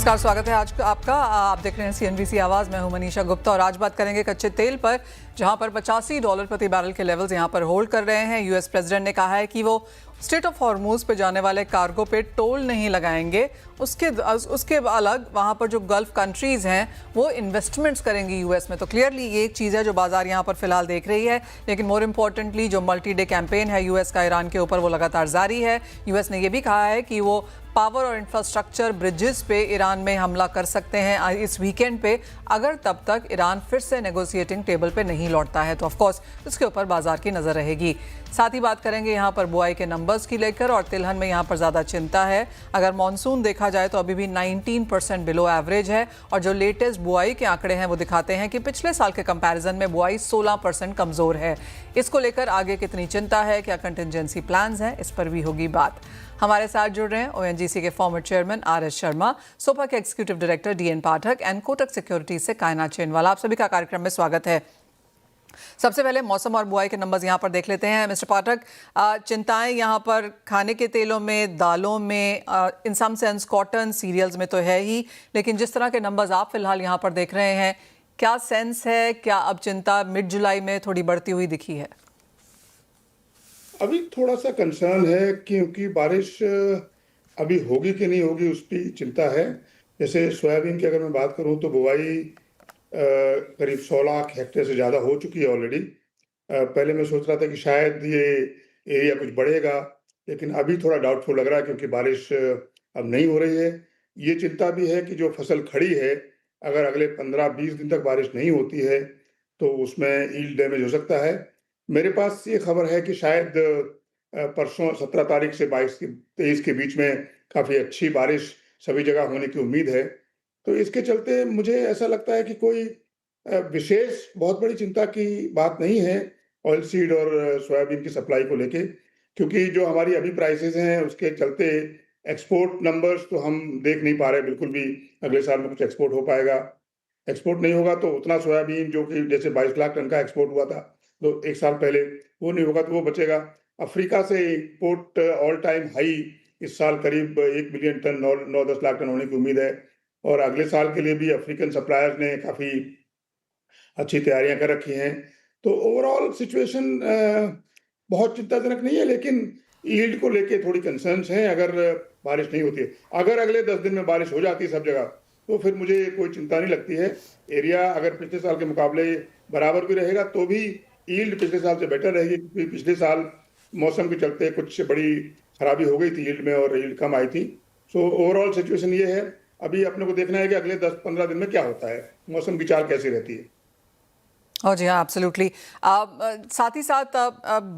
नमस्कार, स्वागत है आज आपका। आप देख रहे हैं CNBC आवाज़। मैं हूं मनीषा गुप्ता और आज बात करेंगे कच्चे तेल पर, जहां पर $85 प्रति बैरल के लेवल्स यहां पर होल्ड कर रहे हैं। यूएस प्रेसिडेंट ने कहा है कि वो स्ट्रेट ऑफ हॉर्मूज पे जाने वाले कार्गो पे टोल नहीं लगाएंगे। उसके अलग वहां पर जो गल्फ कंट्रीज हैं वो इन्वेस्टमेंट्स करेंगी यूएस में। तो क्लियरली ये एक चीज़ है जो बाजार यहां पर फिलहाल देख रही है। लेकिन मोर इम्पोर्टेंटली जो मल्टी डे कैंपेन है यूएस का ईरान के ऊपर, वो लगातार जारी है। यूएस ने यह भी कहा है कि वो पावर और इंफ्रास्ट्रक्चर ब्रिजेस पे ईरान में हमला कर सकते हैं इस वीकेंड पे, अगर तब तक ईरान फिर से नेगोशिएटिंग टेबल पे नहीं लौटता है। तो ऑफ कोर्स उसके ऊपर बाजार की नज़र रहेगी। साथ ही बात करेंगे यहाँ पर बुआई के नंबर्स की लेकर, और तिलहन में यहाँ पर ज़्यादा चिंता है। अगर मॉनसून देखा जाए तो अभी भी 19% बिलो एवरेज है, और जो लेटेस्ट बुआई के आंकड़े हैं वो दिखाते हैं कि पिछले साल के कंपैरिजन में बुआई 16% कमज़ोर है। इसको लेकर आगे कितनी चिंता है, क्या कंटिजेंसी प्लान्स हैं, इस पर भी होगी बात। हमारे साथ जुड़ रहे हैं ONGC के फॉर्मर चेयरमैन RS शर्मा, सोपा के executive director DN Pathak and Kotak securities से कायनात चेनवाला। आप सभी का कार्यक्रम में स्वागत है। सबसे पहले मौसम और बुआई के नंबर्स यहाँ पर देख लेते हैं। मिस्टर पाठक, चिंताएं यहाँ पर खाने के तेलों में, दालों में, इन सम सेंस कॉटन, सीरियल्स में तो है ही, लेकिन जिस तरह के नंबर्स आप फिलहाल यहाँ पर देख रहे हैं, क्या सेंस है, क्या अब चिंता मिड जुलाई में थोड़ी बढ़ती हुई दिखी है? अभी थोड़ा सा कंसर्न है, क्योंकि बारिश अभी होगी कि नहीं होगी उसकी चिंता है। जैसे सोयाबीन की अगर मैं बात करूं तो बुवाई करीब 100 लाख हेक्टेयर से ज़्यादा हो चुकी है ऑलरेडी। पहले मैं सोच रहा था कि शायद ये एरिया कुछ बढ़ेगा, लेकिन अभी थोड़ा डाउटफुल लग रहा है, क्योंकि बारिश अब नहीं हो रही है। ये चिंता भी है कि जो फसल खड़ी है, अगर अगले 15-20 दिन तक बारिश नहीं होती है तो उसमें यील्ड डैमेज हो सकता है। मेरे पास ये खबर है कि शायद परसों 17 तारीख से 23 के बीच में काफ़ी अच्छी बारिश सभी जगह होने की उम्मीद है। तो इसके चलते मुझे ऐसा लगता है कि कोई विशेष बहुत बड़ी चिंता की बात नहीं है ऑयल सीड और सोयाबीन की सप्लाई को लेके, क्योंकि जो हमारी अभी प्राइसेस हैं उसके चलते एक्सपोर्ट नंबर्स तो हम देख नहीं पा रहे बिल्कुल भी। अगले साल में कुछ एक्सपोर्ट हो पाएगा? एक्सपोर्ट नहीं होगा तो उतना सोयाबीन जो कि जैसे 22 लाख टन का एक्सपोर्ट हुआ था तो एक साल पहले, वो नहीं होगा तो वो बचेगा। अफ्रीका से इंपोर्ट ऑल टाइम हाई इस साल करीब 1 मिलियन टन, 9-10 लाख टन होने की उम्मीद है, और अगले साल के लिए भी अफ्रीकन सप्लायर्स ने काफ़ी अच्छी तैयारियां कर रखी हैं। तो ओवरऑल सिचुएशन बहुत चिंताजनक नहीं है, लेकिन यील्ड को लेके थोड़ी कंसर्न्स हैं अगर बारिश नहीं होती है। अगर अगले 10 दिन में बारिश हो जाती है सब जगह, तो फिर मुझे कोई चिंता नहीं लगती है। एरिया अगर पिछले साल के मुकाबले बराबर भी रहेगा तो भी यील्ड पिछले साल से बेटर रहेगी, क्योंकि पिछले साल मौसम के चलते कुछ बड़ी खराबी हो गई थी यील्ड में और यील्ड कम आई थी। सो ओवरऑल सिचुएशन ये है। अभी अपने को देखना है कि अगले 10-15 दिन में क्या होता है, मौसम की चाल कैसी रहती है। और जी हाँ, एब्सोल्युटली। साथ ही साथ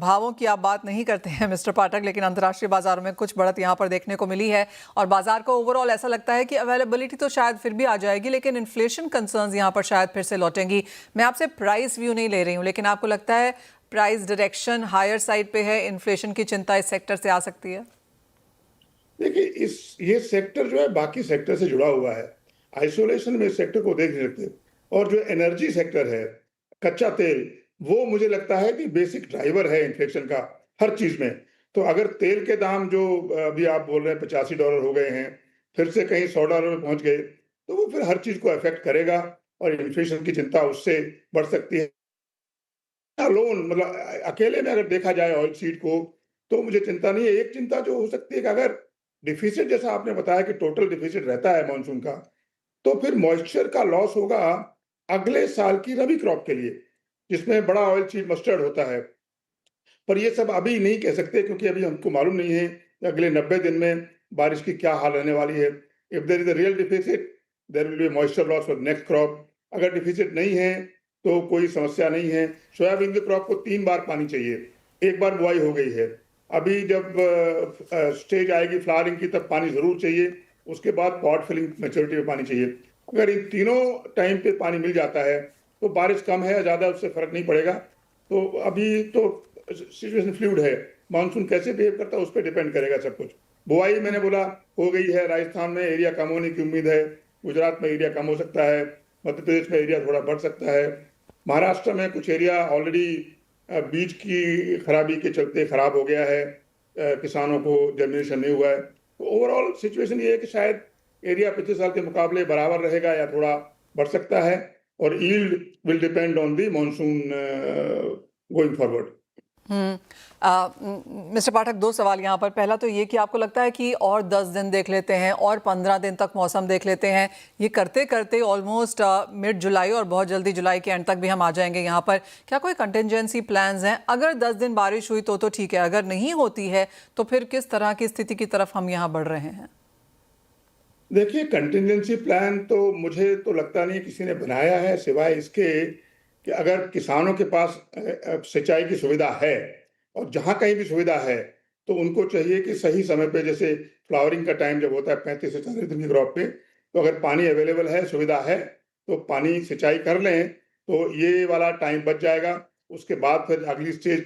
भावों की आप बात नहीं करते हैं मिस्टर पाठक, लेकिन अंतर्राष्ट्रीय बाजारों में कुछ बढ़त यहाँ पर देखने को मिली है, और बाजार को ओवरऑल ऐसा लगता है कि अवेलेबिलिटी तो शायद फिर भी आ जाएगी, लेकिन इन्फ्लेशन कंसर्न्स यहाँ पर शायद फिर से लौटेंगी। मैं आपसे प्राइस व्यू नहीं ले रही हूँ, लेकिन आपको लगता है प्राइस डायरेक्शन हायर साइड पे है, इन्फ्लेशन की चिंता इस सेक्टर से आ सकती है? देखिए, ये सेक्टर जो है बाकी सेक्टर से जुड़ा हुआ है। आइसोलेशन में इस सेक्टर को देख नहीं सकते। और जो एनर्जी सेक्टर है, कच्चा तेल, वो मुझे लगता है कि बेसिक ड्राइवर है इन्फ्लेशन का हर चीज में। तो अगर तेल के दाम जो अभी आप बोल रहे हैं $85 हो गए हैं, फिर से कहीं $100 में पहुंच गए, तो वो फिर हर चीज को अफेक्ट करेगा, और इन्फ्लेशन की चिंता उससे बढ़ सकती है। लोन मतलब अकेले में अगर देखा जाए ऑयल सीड को, तो मुझे चिंता नहीं है। एक चिंता जो हो सकती है कि अगर डिफिसिट, जैसा आपने बताया कि टोटल डिफिसिट रहता है मानसून का, तो फिर मॉइस्चर का लॉस होगा अगले साल की रबी क्रॉप के लिए, जिसमें बड़ा ऑयल सीड मस्टर्ड होता है। पर ये सब अभी नहीं कह सकते, क्योंकि अभी हमको मालूम नहीं है कि अगले 90 दिन में बारिश की क्या हाल रहने वाली है। If there is a real deficit, there will be moisture loss for next crop. अगर डिफिसिट नहीं है तो कोई समस्या नहीं है। सोयाबीन की क्रॉप को 3 बार पानी चाहिए, एक बार बुआई हो गई है। अभी जब स्टेज आएगी फ्लावरिंग की तब पानी जरूर चाहिए, उसके बाद पॉट फिलिंग मैच्योरिटी में पानी चाहिए। अगर इन तीनों टाइम पे पानी मिल जाता है तो बारिश कम है या ज्यादा उससे फर्क नहीं पड़ेगा। तो अभी तो सिचुएशन फ्लूइड है, मानसून कैसे बिहेव करता है उस पर डिपेंड करेगा सब कुछ। बुआई मैंने बोला हो गई है, राजस्थान में एरिया कम होने की उम्मीद है, गुजरात में एरिया कम हो सकता है, मध्य प्रदेश में एरिया थोड़ा बढ़ सकता है, महाराष्ट्र में कुछ एरिया ऑलरेडी बीज की खराबी के चलते खराब हो गया है, किसानों को जर्मिनेशन नहीं हुआ है। तो ओवरऑल सिचुएशन ये है कि शायद एरिया पिछले साल के मुकाबले बराबर रहेगा या थोड़ा बढ़ सकता है, और yield will depend on the monsoon going forward. Mister Pathak, दो सवाल यहाँ पर। पहला तो ये कि आपको लगता है कि और 10 दिन देख लेते हैं और 15 दिन तक मौसम देख लेते हैं, ये करते करते ऑलमोस्ट मिड जुलाई और बहुत जल्दी जुलाई के एंड तक भी हम आ जाएंगे यहाँ पर। क्या कोई कंटिजेंसी प्लान्स हैं? अगर 10 दिन बारिश हुई तो ठीक है, अगर नहीं होती है तो फिर किस तरह की स्थिति की तरफ हम यहाँ बढ़ रहे हैं? देखिए, कंटिजेंसी प्लान तो मुझे तो लगता नहीं किसी ने बनाया है, सिवाय इसके कि अगर किसानों के पास सिंचाई की सुविधा है, और जहाँ कहीं भी सुविधा है, तो उनको चाहिए कि सही समय पे, जैसे फ्लावरिंग का टाइम जब होता है 35 से 40 दिन की क्रॉप पे, तो अगर पानी अवेलेबल है, सुविधा है, तो पानी सिंचाई कर लें, तो ये वाला टाइम बच जाएगा। उसके बाद फिर अगली स्टेज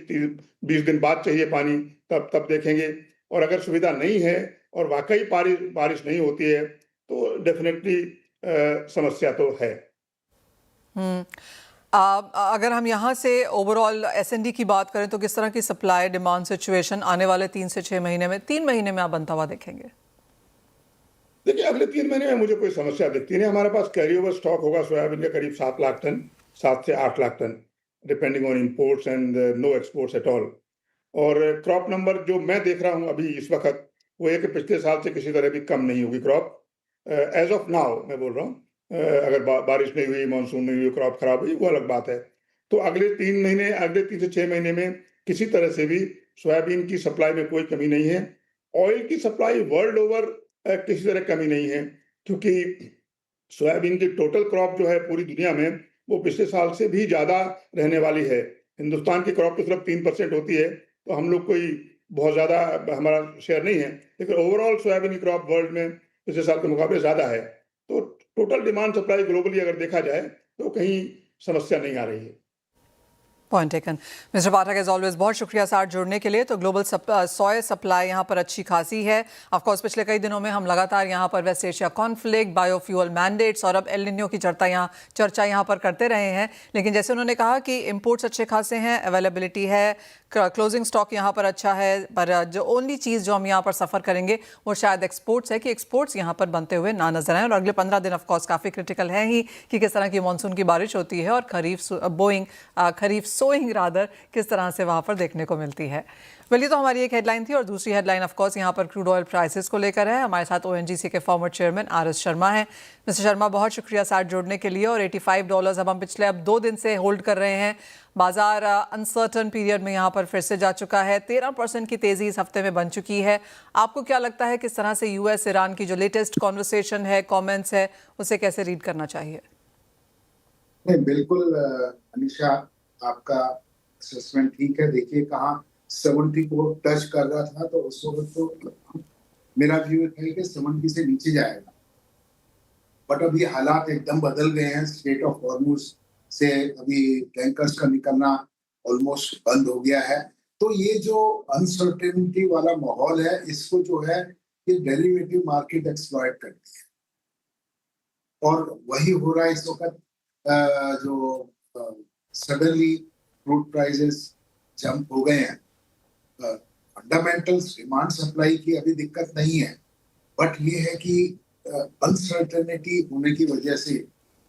20 दिन बाद चाहिए पानी, तब देखेंगे। और अगर सुविधा नहीं है और वाकई बारिश नहीं होती है, तो डेफिनेटली समस्या तो है। अगर हम यहाँ से ओवरऑल एसएनडी की बात करें तो किस तरह की सप्लाई डिमांड सिचुएशन आने वाले 3 से 6 महीने में, 3 महीने में आप बनता हुआ देखेंगे? देखिए, अगले 3 महीने में मुझे कोई समस्या दिखती नहीं। हमारे पास कैरी ओवर स्टॉक होगा सोयाबीन का करीब 7 लाख टन, 7 से 8 lakh ton, depending on imports and no exports at all. और क्रॉप नंबर जो मैं देख रहा हूँ अभी इस वक्त, वो है कि पिछले साल से किसी तरह भी कम नहीं होगी क्रॉप, एज ऑफ नाउ मैं बोल रहा हूँ। अगर बारिश नहीं हुई, मानसून नहीं हुई, क्रॉप खराब हुई, वो अलग बात है। तो अगले 3 से 6 महीने में किसी तरह से भी सोयाबीन की सप्लाई में कोई कमी नहीं है। ऑयल की सप्लाई वर्ल्ड ओवर किसी तरह कमी नहीं है, क्योंकि सोयाबीन की टोटल क्रॉप जो है पूरी दुनिया में, वो पिछले साल से भी ज़्यादा रहने वाली है। हिंदुस्तान की क्रॉप तो सिर्फ 3% होती है, तो हम लोग कोई बहुत ज़्यादा हमारा शेयर नहीं है, लेकिन ओवरऑल सोयाबीन की क्रॉप वर्ल्ड में पिछले साल के मुकाबले ज़्यादा है। तो टोटल डिमांड सप्लाई ग्लोबली अगर देखा जाए, तो कहीं समस्या नहीं आ रही है। Point taken. मिस्टर पाठक, एज ऑलवेज बहुत शुक्रिया साथ जुड़ने के लिए। तो ग्लोबल सोया सप्लाई यहाँ पर अच्छी खासी है। ऑफ कोर्स पिछले कई दिनों में हम लगातार यहाँ पर West Asia conflict, biofuel mandates और अब एल निनो की चर्चा यहाँ पर करते रहे हैं। लेकिन जैसे उन्होंने कहा कि इंपोर्ट्स अच्छे खासे हैं, अवेलेबिलिटी है, क्लोजिंग स्टॉक यहाँ पर अच्छा है, पर जो ओनली चीज़ जो हम यहाँ पर सफ़र करेंगे वो शायद एक्सपोर्ट्स है, कि एक्सपोर्ट्स यहाँ पर बनते हुए ना नजर आए। और अगले 15 दिन ऑफ कोर्स काफ़ी क्रिटिकल है ही कि किस तरह की मानसून की बारिश होती है और खरीफ सोइंग रादर किस तरह से वहाँ पर देखने को मिलती है। ये तो हमारी एक हेडलाइन थी, और दूसरी हेडलाइन ऑफ कोर्स यहाँ पर क्रूड ऑयल प्राइसेस को लेकर है। हमारे साथ ओएनजीसी के फॉर्मर चेयरमैन आर.एस. शर्मा हैं। मिस्टर शर्मा, बहुत शुक्रिया साथ जुड़ने के लिए। और $85 अब हम पिछले 2 दिन से होल्ड कर रहे हैं। बाजार अनसर्टन पीरियड में यहाँ पर फिर से जा चुका है। 13% की तेजी इस हफ्ते में बन चुकी है। आपको क्या लगता है किस तरह से यूएस ईरान की जो लेटेस्ट कॉन्वर्सेशन है, कॉमेंट्स है, उसे कैसे रीड करना चाहिए? नहीं, बिल्कुल अनिशा, आपका असेसमेंट ठीक है। देखिए, कहाँ 70 को टच कर रहा था, तो उस वक्त तो मेरा व्यू है कि 70 से नीचे जाएगा। बट अभी हालात एकदम बदल गए हैं। स्ट्रेट ऑफ हॉर्मुज से अभी टैंकर्स का निकलना ऑलमोस्ट बंद हो गया है। तो ये जो अनसर्टेनिटी वाला माहौल है, इसको जो है ये डेरिवेटिव मार्केट एक्सप्लॉइट करती है, और वही हो रहा है इस वक्त। जो सडनली क्रूड प्राइसेस जंप हो गए हैं। फंडामेंटल्स डिमांड सप्लाई की अभी दिक्कत नहीं है, बट ये है कि अनसर्टेनिटी होने की वजह से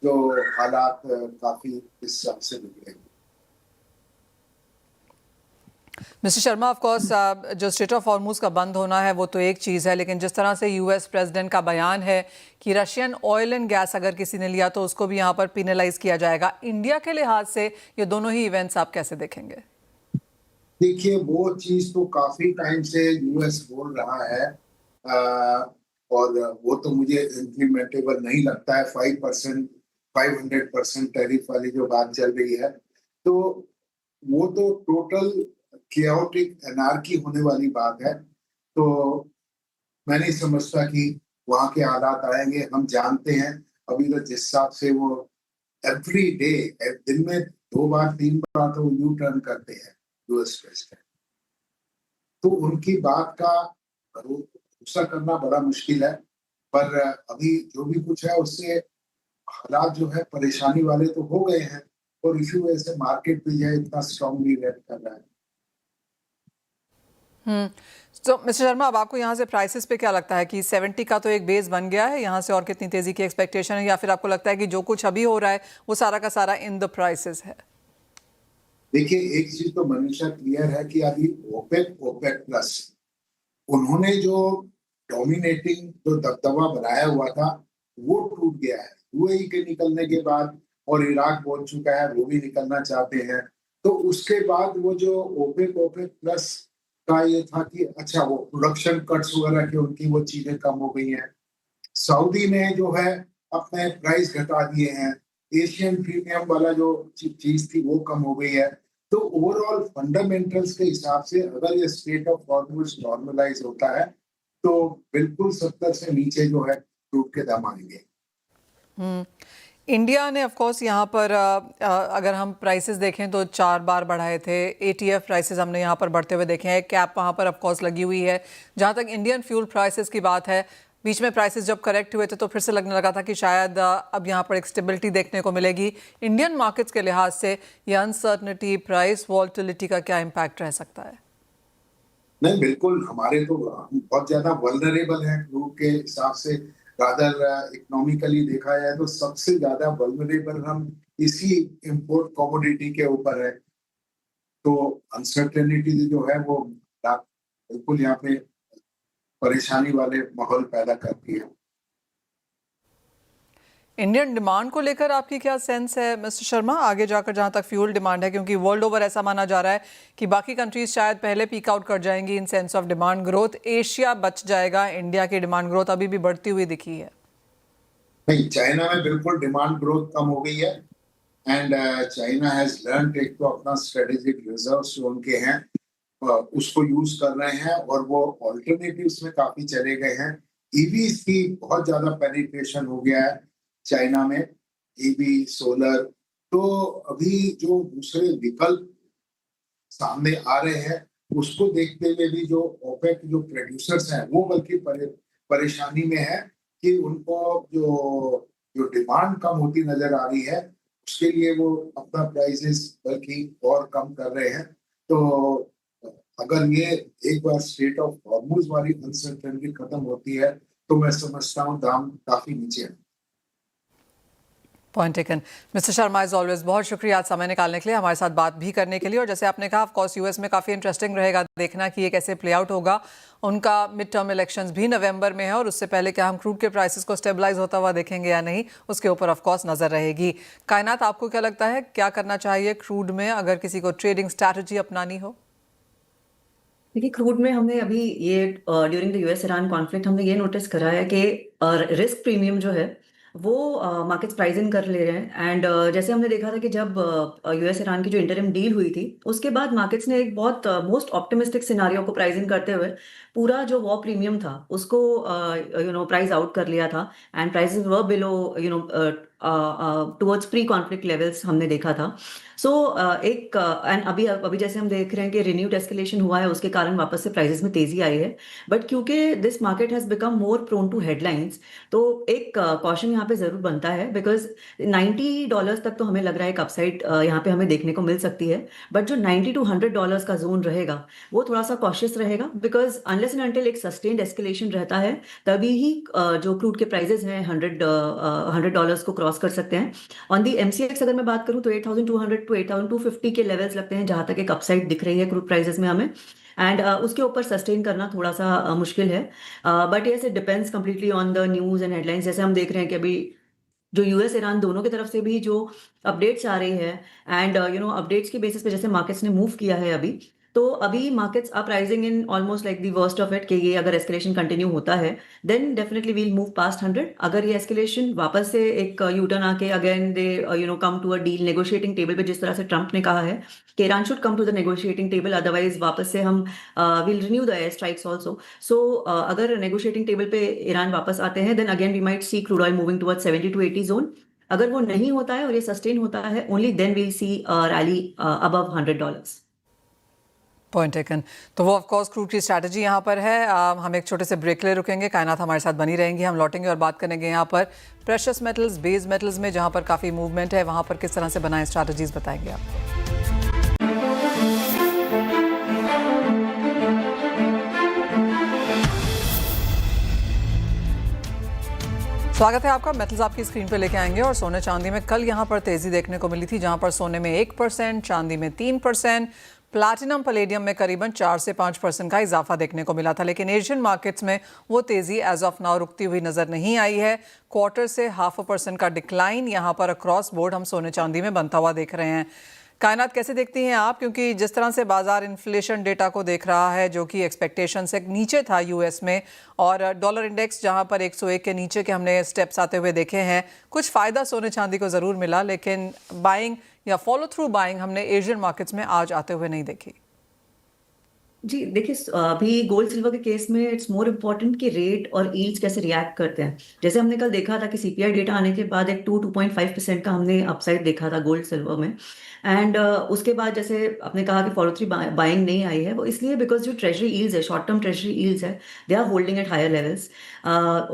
जो हालात काफी इस हिसाब से बिगड़े। मिस्टर शर्मा, ऑफ कोर्स जो स्ट्रेट ऑफ हॉर्मुज का बंद होना है वो तो एक चीज़ है, लेकिन जिस तरह से यूएस प्रेसिडेंट का बयान है कि रशियन ऑयल एंड गैस अगर किसी ने लिया तो उसको भी यहाँ पर पिनलाइज किया जाएगा, इंडिया के लिहाज से ये दोनों ही इवेंट्स आप कैसे देखेंगे? देखिए, वो चीज तो काफी टाइम से यूएस बोल रहा है, और वो तो मुझे इम्प्लीमेंटेबल नहीं लगता है। 500% टैरिफ वाली जो बात चल रही है, तो वो तो टोटल केओटिक एनार्की होने वाली बात है। तो मैं नहीं समझता कि वहां के हालात आएंगे। हम जानते हैं अभी तो जिस हिसाब से वो एवरी डे, दिन में 2 बार 3 बार तो यू टर्न करते हैं यूएस प्रेसिडेंट, तो उनकी बात का भरोसा करना बड़ा मुश्किल है। पर अभी जो भी कुछ है उससे हालात जो है परेशानी वाले तो हो गए हैं, और इसी वजह से मार्केट भी जो है इतना स्ट्रांगली रिएक्ट कर रहा है। तो मिस्टर शर्मा, अब आपको यहाँ से प्राइसेस पे क्या लगता है कि 70 का तो एक बेस बन गया है, यहाँ से और कितनी तेजी की एक्सपेक्टेशन है, या फिर आपको लगता है कि जो कुछ अभी हो रहा है वो सारा का सारा इन द प्राइसेस है? देखिए, एक चीज तो मनीषा क्लियर है कि अभी ओपेक प्लस उन्होंने जो डोमिनेटिंग जो दबदबा बनाया हुआ था वो टूट गया है यूएई के निकलने के बाद, और इराक बोल चुका है वो भी निकलना चाहते हैं। तो उसके बाद वो जो ओपेक प्लस का ये था कि अच्छा वो प्रोडक्शन कट्स वगैरह की उनकी वो चीजें कम हो गई हैं। सऊदी ने जो है अपने प्राइस घटा दिए हैं, एशियन प्रीमियम वाला जो चीज थी वो कम हो गई है। तो ओवरऑल फंडामेंटल्स के हिसाब से अगर ये स्टेट ऑफ हॉर्मोन्स नॉर्मलाइज होता है तो बिल्कुल 70 से नीचे जो है क्रूड के दाम आएंगे। इंडिया ने ऑफ कोर्स यहाँ पर अगर हम प्राइसेस देखें तो 4 बार बढ़ाए थे। एटीएफ प्राइसेस हमने यहाँ पर बढ़ते हुए देखे हैं। कैप वहाँ पर ऑफ कोर्स लगी हुई है। जहाँ तक इंडियन फ्यूल प्राइसेस की बात है, बीच में प्राइसेस जब करेक्ट हुए थे तो फिर से लगने लगा था कि शायद अब यहाँ पर एक स्टेबिलिटी देखने को मिलेगी। इंडियन मार्केट्स के लिहाज से ये अनसर्टनिटी, प्राइस वॉलेटिलिटी का क्या इम्पैक्ट रह सकता है? नहीं, बिल्कुल हमारे तो बहुत ज्यादा वल्नरेबल हैं क्रूड के हिसाब से। रादर इकोनॉमिकली देखा जाए तो सबसे ज्यादा वल्नरेबल हम इसी इंपोर्ट कमोडिटी के ऊपर है। तो अनसर्टेनिटी जो है वो बिल्कुल यहाँ पे परेशानी वाले माहौल पैदा करती है। इंडियन डिमांड को लेकर आपकी क्या सेंस है मिस्टर शर्मा, आगे जाकर जहां तक फ्यूल डिमांड है, क्योंकि वर्ल्ड ओवर ऐसा माना जा रहा है कि बाकी कंट्रीज शायद पहले पीक आउट कर जाएंगी in sense of demand growth, Asia बच जाएगा, इंडिया की डिमांड ग्रोथ अभी भी बढ़ती हुई दिखी है? नहीं, चाइना में बिल्कुल डिमांड ग्रोथ कम हो गई है एंड चाइना हैज लर्न एक तो अपना स्ट्रेटेजिक रिजर्व्स जो उनके हैं उसको यूज कर रहे हैं और वो ऑल्टरनेटिव्स में काफी चले गए हैं। ईवीज की बहुत ज्यादा पेनिट्रेशन हो गया है चाइना में, ईवी, सोलर। तो अभी जो दूसरे विकल्प सामने आ रहे हैं उसको देखते हुए भी जो ओपेक जो प्रोड्यूसर्स हैं वो बल्कि परेशानी में है कि उनको जो डिमांड कम होती नजर आ रही है उसके लिए वो अपना प्राइसेस बल्कि और कम कर रहे हैं। तो अगर ये एक बार स्टेट ऑफ हॉर्मोन्स वाली अनसर्टेनिटी खत्म होती है तो मैं समझता हूँ दाम काफी नीचे है। Point taken. Mister Sharma, is always बहुत शुक्रिया आज समय निकालने के लिए, हमारे साथ बात भी करने के लिए। और जैसे आपने कहा, ऑफ कोर्स यूएस में काफ़ी इंटरेस्टिंग रहेगा देखना कि ये कैसे प्ले आउट होगा। उनका मिड टर्म इलेक्शंस भी नवंबर में है और उससे पहले क्या हम क्रूड के प्राइसेस को स्टेबलाइज होता हुआ देखेंगे या नहीं, उसके ऊपर ऑफ कोर्स नजर रहेगी। कायनात, आपको क्या लगता है क्या करना चाहिए क्रूड में अगर किसी को ट्रेडिंग स्ट्रैटेजी अपनानी हो? देखिए, क्रूड में हमने अभी ये during the US Iran conflict हमने ये नोटिस करा है कि रिस्क प्रीमियम जो है वो मार्केट्स प्राइस इन कर ले रहे हैं। एंड जैसे हमने देखा था कि जब यूएस ईरान की जो इंटरिम डील हुई थी उसके बाद मार्केट्स ने एक बहुत मोस्ट ऑप्टिमिस्टिक सिनारियो को प्राइस इन करते हुए पूरा जो वॉर प्रीमियम था उसको प्राइस आउट कर लिया था and prices were below towards pre conflict levels हमने देखा था। सो एंड अभी जैसे हम देख रहे हैं कि रिन्यूड एस्केलेशन हुआ है, उसके कारण वापस से प्राइसेस में तेजी आई है। बट क्योंकि this market has become more prone to headlines, तो एक कॉशन यहाँ पे जरूर बनता है, बिकॉज $90 तक तो हमें लग रहा है एक अपसाइड यहाँ पे हमें देखने को मिल सकती है। बट जो $90 to $100 का जोन रहेगा वो थोड़ा सा कॉशियस रहेगा, बिकॉज अनलेस एंड अनटिल एक सस्टेन्ड एस्केलेशन रहता है तभी ही जो क्रूड के प्राइसेस हैं $100 को क्रॉस कर सकते हैं। ऑन दी एमसीएक्स अगर मैं बात करूं तो 8,200 to 8,250 के लेवल्स लगते हैं जहां तक एक अपसाइड दिख रही है क्रूड प्राइसेस में हमें। एंड उसके ऊपर सस्टेन करना थोड़ा सा मुश्किल है। But yes, it depends completely on the news and headlines. जैसे हम देख रहे हैं कि अभी जो यूएस ईरान दोनों की तरफ से भी जो अपडेट्स आ रही है एंड अपडेट्स के बेसिस पे जैसे मार्केट्स ने मूव किया है अभी, तो अभी markets are pricing in almost like the worst of it कि ये अगर एस्केलेशन कंटिन्यू होता है then definitely will move past 100। अगर ये एस्केलेशन वापस से एक यूटर्न आके again they come to a deal negotiating table पे, जिस तरह से ट्रंप ने कहा है कि Iran should come to the negotiating table, otherwise वापस से हम will renew the air strikes also. सो अगर नेगोशिएटिंग टेबल पे ईरान वापस आते हैं then again we might see crude oil moving towards 70 to 80 zone. अगर वो नहीं होता है और ये सस्टेन होता है ओनली देन वील सी रैली अबव $100। Point taken. तो वो ऑफ कोर्स क्रूड की स्ट्रैटेजी यहाँ पर है। हम एक छोटे से ब्रेक ले रुकेंगे। कायनात हमारे साथ बनी रहेंगी, हम लौटेंगे और बात करेंगे यहाँ पर प्रेशियस मेटल्स, बेस मेटल्स में जहाँ पर काफ़ी मूवमेंट है वहाँ पर किस तरह से बनाए स्ट्रैटेजीज बताएंगे आपको। स्वागत है आपका। मेटल्स आपकी स्क्रीन पर लेके आएंगे और सोने चांदी में कल यहां पर तेजी देखने को मिली थी, जहां पर सोने में 1%, चांदी में 3%, प्लैटिनम पैलेडियम में करीबन 4 से 5% का इजाफा देखने को मिला था। लेकिन एशियन मार्केट्स में वो तेजी एज ऑफ नाउ रुकती हुई नजर नहीं आई है। क्वार्टर से 0.5% का डिक्लाइन यहां पर अक्रॉस बोर्ड हम सोने चांदी में बनता हुआ देख रहे हैं। कायनात कैसे देखती हैं आप, क्योंकि जिस तरह से बाजार इन्फ्लेशन डेटा को देख रहा है जो कि एक्सपेक्टेशन से नीचे था यूएस में, और डॉलर इंडेक्स जहां पर 101 के नीचे के हमने स्टेप्स आते हुए देखे हैं, कुछ फ़ायदा सोने चांदी को ज़रूर मिला, लेकिन बाइंग या फॉलो थ्रू बाइंग हमने एशियन मार्केट्स में आज आते हुए नहीं देखी। जी देखिए, अभी गोल्ड सिल्वर के केस में इट्स मोर इम्पोर्टेंट कि रेट और यील्ड्स कैसे रिएक्ट करते हैं। जैसे हमने कल देखा था कि सीपीआई डेटा आने के बाद एक 2.5% का हमने अपसाइड देखा था गोल्ड सिल्वर में। एंड उसके बाद जैसे आपने कहा कि फॉलो थ्रू बाइंग नहीं आई है, वो इसलिए बिकॉज जो ट्रेजरी यील्ड्स है, शॉर्ट टर्म ट्रेजरी यील्ड्स है, they are holding at higher levels.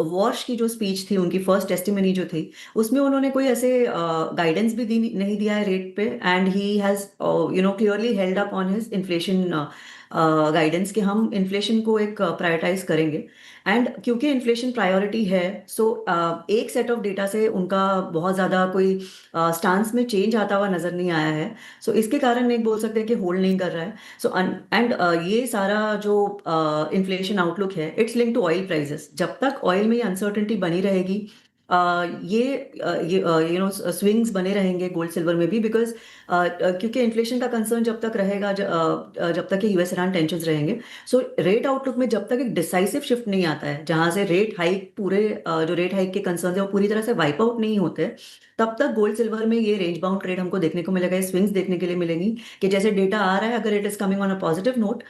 Warsh की जो स्पीच थी, उनकी फर्स्ट टेस्टिमनी जो थी, उसमें उन्होंने कोई ऐसे गाइडेंस भी नहीं दिया है रेट पे। And he has clearly held up on his inflation guidance कि हम इन्फ्लेशन को एक प्रायोरिटाइज करेंगे। एंड क्योंकि इन्फ्लेशन प्रायोरिटी है, सो एक सेट ऑफ डेटा से उनका बहुत ज़्यादा कोई स्टांस में चेंज आता हुआ नज़र नहीं आया है। सो इसके कारण एक बोल सकते हैं कि होल्ड नहीं कर रहा है। सो एंड ये सारा जो इन्फ्लेशन आउटलुक है, it's link to oil prices. जब तक ऑयल में ये अनसर्टेनिटी बनी रहेगी, ये स्विंग्स बने रहेंगे गोल्ड सिल्वर में भी, बिकॉज क्योंकि इन्फ्लेशन का कंसर्न जब तक रहेगा, जब तक ये यूएस ईरान टेंशन रहेंगे। सो रेट आउटलुक में जब तक एक डिसाइसिव शिफ्ट नहीं आता है, जहां से रेट हाइक पूरे जो रेट हाइक के कंसर्न है वो पूरी तरह से वाइप आउट नहीं होते, तब तक गोल्ड सिल्वर में ये रेंज बाउंड ट्रेड हमको देखने को मिलेगा। ये स्विंग्स देखने के लिए मिलेंगी कि जैसे डेटा आ रहा है, अगर it is coming on a positive note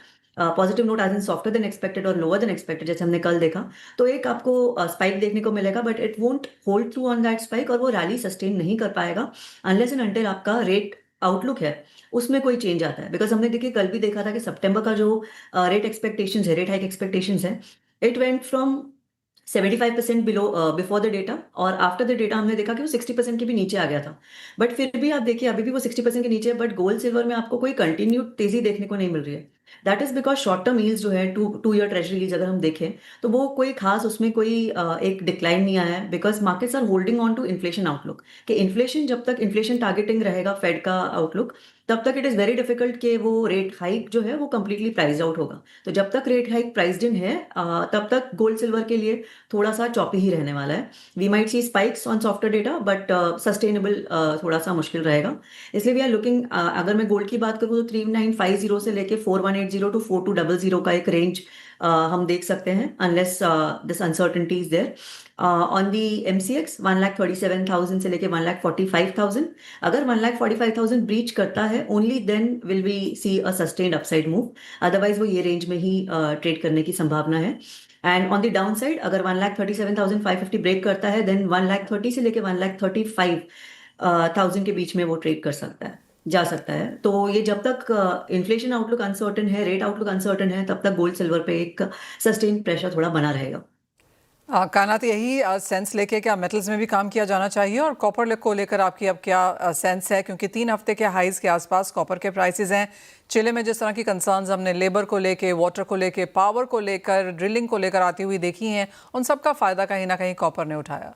as in softer than expected और लोअर देन एक्सपेक्टेड, जैसे हमने कल देखा, तो एक आपको स्पाइक देखने को मिलेगा, but it won't hold through on that spike, और वो रैली सस्टेन नहीं कर पाएगा अनलेस एंड अनटिल आपका रेट आउटलुक है उसमें कोई चेंज आता है। बिकॉज हमने देखिए कल भी देखा था कि सितंबर का जो रेट एक्सपेक्टेशंस है, रेट हाइक एक्सपेक्टेशंस है, it went from 75% below before the data, और आफ्टर द डेटा हमने देखा कि वो 60% के भी नीचे आ गया था। बट फिर भी आप देखिए अभी भी वो 60% के नीचे है, बट गोल्ड सिल्वर में आपको कोई कंटिन्यूड तेजी देखने को नहीं मिल रही है। That is because short term yields जो है, टू ईयर ट्रेजरी यील्ड्स अगर हम देखें, तो वो कोई खास उसमें कोई एक डिक्लाइन नहीं आया है, because markets are holding on to inflation outlook. कि इन्फ्लेशन जब तक इन्फ्लेशन टारगेटिंग रहेगा फेड का आउटलुक, तब तक इट इज़ वेरी डिफिकल्ट कि वो रेट हाइक जो है वो कंप्लीटली प्राइज आउट होगा। तो जब तक रेट हाइक प्राइज्ड इन है, तब तक गोल्ड सिल्वर के लिए थोड़ा सा चॉपी ही रहने वाला है। We might see spikes on softer data, but sustainable थोड़ा सा मुश्किल रहेगा। इसलिए वी आर लुकिंग, अगर मैं गोल्ड की बात करूँ तो 3950 से लेके 4180 टू 4200 का एक रेंज हम देख सकते हैं, unless this uncertainty is there. On the MCX 1,37,000 से लेके 1,45,000, अगर 1,45,000 ब्रीच करता है, only then will we see a sustained upside move, otherwise वो ये रेंज में ही ट्रेड करने की संभावना है। And on the down side अगर 1,37,550 ब्रेक करता है, देन 1,30,000 से लेके 1,35,000 के बीच में वो ट्रेड कर सकता है, जा सकता है। तो ये जब तक इन्फ्लेशन आउटलुक अनसर्टन है, रेट आउटलुक अनसर्टन है, तब तक गोल्ड सिल्वर पे एक सस्टेन प्रेशर थोड़ा बना रहेगा। कायनात, यही सेंस लेके क्या मेटल्स में भी काम किया जाना चाहिए, और कॉपर को लेकर आपकी अब क्या सेंस है, क्योंकि 3 हफ्ते के हाइज के आसपास कॉपर के प्राइसेस हैं। चिले में जिस तरह की कंसर्न्स हमने लेबर को लेके, वाटर को लेके, पावर को लेकर, ड्रिलिंग को लेकर आती हुई देखी हैं, उन सब का फायदा कहीं ना कहीं कॉपर ने उठाया।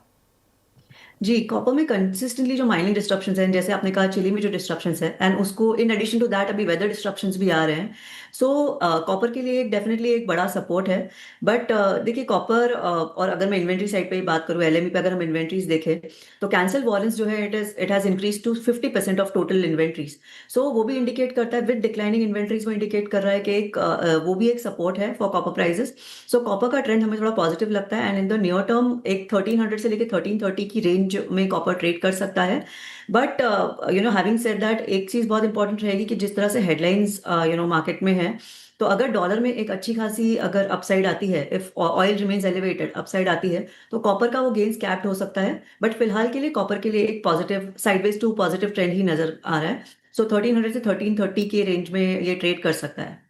जी, कॉपर में कंसिस्टेंटली जो माइनिंग डिस्ट्रप्शंस हैं, जैसे आपने कहा चिली में जो डिस्ट्रप्शंस है, एंड उसको इन एडिशन टू दैट अभी वेदर डिस्ट्रप्शंस भी आ रहे हैं। सो कॉपर के लिए डेफिनेटली एक बड़ा सपोर्ट है। बट देखिए कॉपर, और अगर मैं इन्वेंट्री साइड पे ही बात करूँ, LME पे अगर हम इन्वेंट्रीज देखें, तो कैंसल वारंट्स जो है it has increase to 50% of total inventories. So वो भी इंडिकेट करता है, विद डिक्लाइनिंग इन्वेंट्रीज वो इंडिकेट कर रहा है कि एक वो भी एक सपोर्ट है for copper prices. So copper का ट्रेंड हमें थोड़ा पॉजिटिव लगता है, and in the near term एक 1300 से लेकर 1330 की रेंज में कॉपर ट्रेड कर सकता है। बट हैविंग सेड दैट, एक चीज बहुत इंपॉर्टेंट रहेगी कि जिस तरह से हेडलाइंस मार्केट में है, तो अगर डॉलर में एक अच्छी खासी अगर अपसाइड आती है, if oil remains elevated, upside आती है, तो कॉपर का वो गेन्स कैप्ड हो सकता है। बट फिलहाल के लिए कॉपर के लिए एक positive sideways to positive trend ही नजर आ रहा है। सो 1300 से 1330 के रेंज में ये ट्रेड कर सकता है।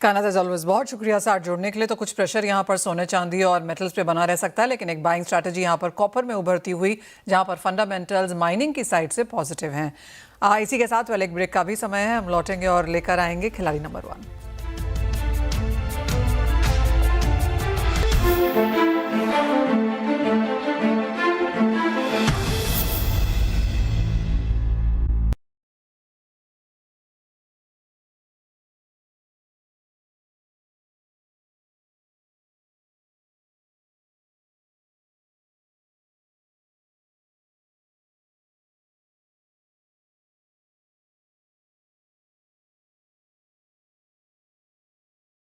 कायनात, एज ऑलवेज बहुत शुक्रिया साथ जुड़ने के लिए। तो कुछ प्रेशर यहाँ पर सोने चांदी और मेटल्स पे बना रह सकता है, लेकिन एक बाइंग स्ट्रैटेजी यहाँ पर कॉपर में उभरती हुई, जहाँ पर फंडामेंटल्स माइनिंग की साइड से पॉजिटिव हैं। इसी के साथ वेल एक ब्रेक का भी समय है, हम लौटेंगे और लेकर आएंगे खिलाड़ी नंबर 1।